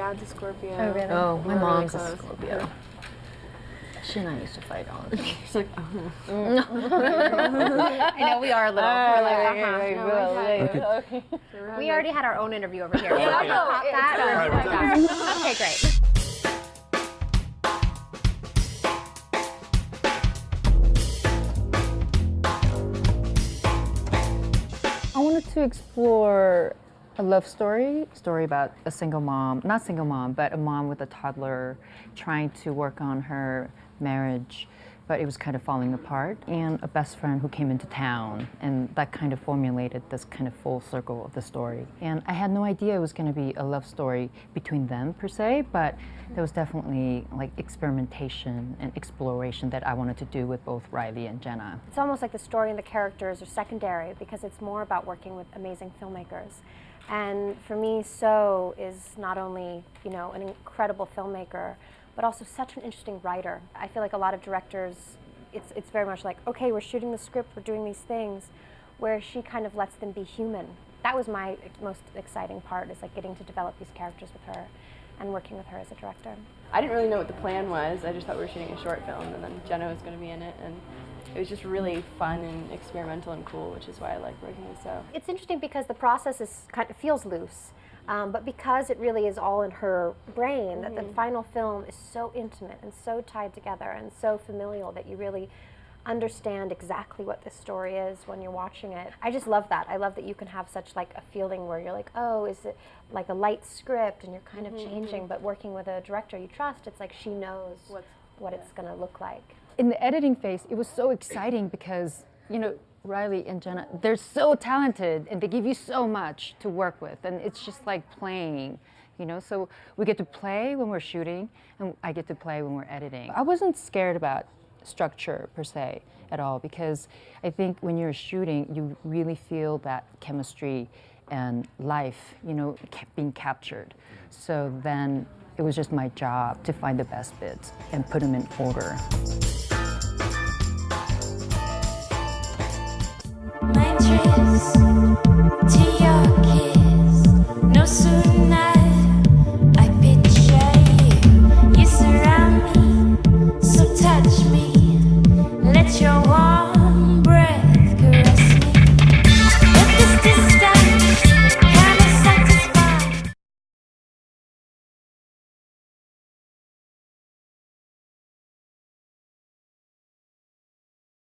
dad's a Scorpio. Oh, really? Oh, my We're really mom's a close. Scorpio. She and I used to fight all the time. She's like, I know we are a little. We're like, Okay. We already had our own interview over here. Yeah, I know. Okay, great. I wanted to explore a love story about a single mom, not single mom, but a mom with a toddler trying to work on her marriage, but it was kind of falling apart, and a best friend who came into town, and that kind of formulated this kind of full circle of the story. And I had no idea it was going to be a love story between them per se, but there was definitely like experimentation and exploration that I wanted to do with both Riley and Jenna. It's almost like the story and the characters are secondary because it's more about working with amazing filmmakers. And for me, So is not only, you know, an incredible filmmaker, but also such an interesting writer. I feel like a lot of directors, it's very much like, okay, we're shooting the script, we're doing these things, where she kind of lets them be human. That was my most exciting part, is like getting to develop these characters with her and working with her as a director. I didn't really know what the plan was. I just thought we were shooting a short film, and then Jenna was going to be in it, and it was just really fun and experimental and cool, which is why I like working with So. It's interesting because the process is kind of feels loose, but because it really is all in her brain, that the final film is so intimate and so tied together and so familial that you really understand exactly what this story is when you're watching it. I just love that. I love that you can have such like a feeling where you're like, oh, is it like a light script and you're kind of changing, but working with a director you trust, it's like she knows what it's going to look like. In the editing phase, it was so exciting because, you know, Riley and Jenna, they're so talented and they give you so much to work with, and it's just like playing, you know, so we get to play when we're shooting and I get to play when we're editing. I wasn't scared about structure per se at all, because I think when you're shooting, you really feel that chemistry and life, you know, being captured. So then it was just my job to find the best bits and put them in order. My trips to your kiss, no sooner